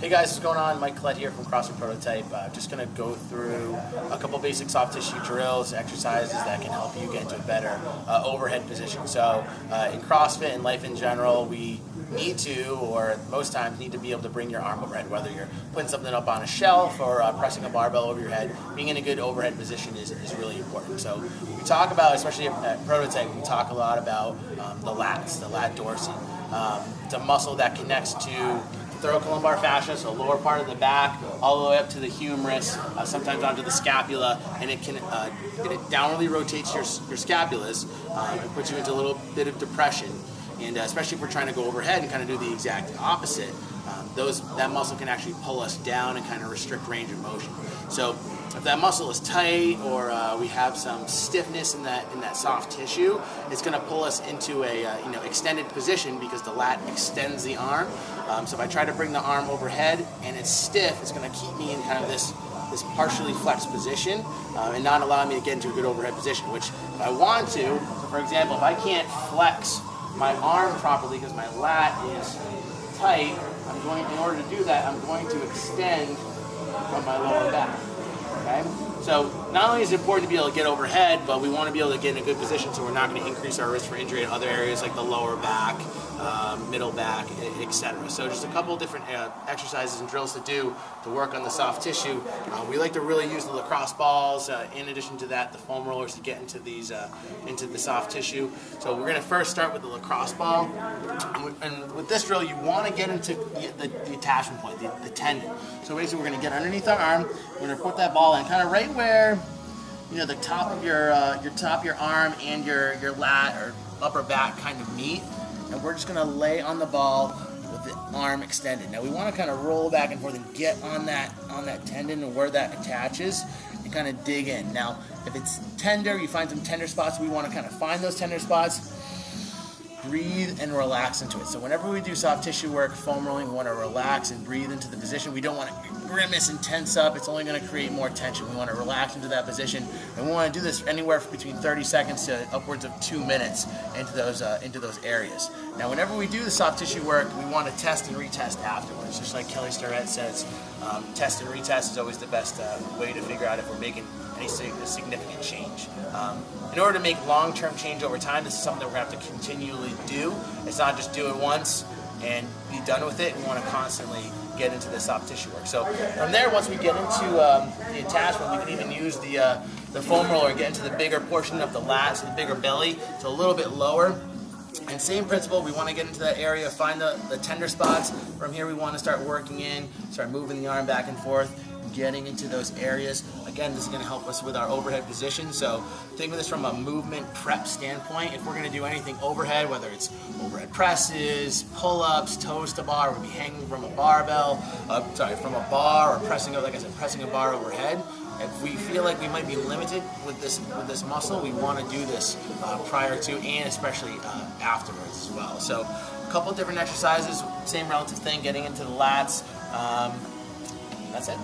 Hey guys, what's going on? Mike Collette here from CrossFit Prototype. Just going to go through a couple basic soft tissue drills, exercises that can help you get into a better overhead position. So in CrossFit and life in general, we need to, or most times need to be able to bring your arm overhead, whether you're putting something up on a shelf or pressing a barbell over your head. Being in a good overhead position is really important. So we talk about, especially at Prototype, we talk a lot about the lats, the lat dorsi. It's a muscle that connects to thoracolumbar fascia, so lower part of the back, all the way up to the humerus, sometimes onto the scapula, and it downwardly rotates your scapulas and puts you into a little bit of depression. And especially if we're trying to go overhead and kind of do the exact opposite, that muscle can actually pull us down and kind of restrict range of motion. So if that muscle is tight or we have some stiffness in that soft tissue, it's going to pull us into a extended position because the lat extends the arm. So if I try to bring the arm overhead and it's stiff, it's going to keep me in kind of this partially flexed position and not allow me to get into a good overhead position, which if I want to, so for example, if I can't flex my arm properly because my lat is tight, in order to do that, I'm going to extend from my lower back. Okay? So not only is it important to be able to get overhead, but we want to be able to get in a good position so we're not going to increase our risk for injury in other areas like the lower back, middle back, etc. So just a couple different exercises and drills to do to work on the soft tissue. We like to really use the lacrosse balls. In addition to that, the foam rollers to get into into the soft tissue. So we're going to first start with the lacrosse ball. And with this drill, you want to get into the attachment point, the tendon. So basically, we're going to get underneath our arm. We're going to put that ball in kind of right where the top of your arm and your lat or upper back kind of meet. And we're just going to lay on the ball with the arm extended. Now we want to kind of roll back and forth and get on that tendon and where that attaches and kind of dig in. Now if it's tender, you find some tender spots, we want to kind of find those tender spots, breathe and relax into it. So whenever we do soft tissue work, foam rolling, we want to relax and breathe into the position. We don't want to grimace and tense up. It's only going to create more tension. We want to relax into that position, and we want to do this anywhere between 30 seconds to upwards of 2 minutes into those areas. Now whenever we do the soft tissue work, we want to test and retest afterwards. Just like Kelly Starrett says, test and retest is always the best way to figure out if we're making any significant change. In order to make long-term change over time, this is something that we're going to have to continually do. It's not just do it once and be done with it. We want to constantly get into the soft tissue work. So from there, once we get into the attachment, we can even use the foam roller and get into the bigger portion of the lat, so the bigger belly, so a little bit lower. And same principle, we want to get into that area, find the tender spots. From here, we want to start working in, start moving the arm back and forth, getting into those areas. Again, this is going to help us with our overhead position. So think of this from a movement prep standpoint. If we're going to do anything overhead, whether it's overhead presses, pull-ups, toes to bar, we'll be hanging from a barbell, from a bar, or pressing a bar overhead. If we feel like we might be limited with this muscle, we want to do this prior to and especially afterwards as well. So a couple different exercises, same relative thing, getting into the lats. That's it.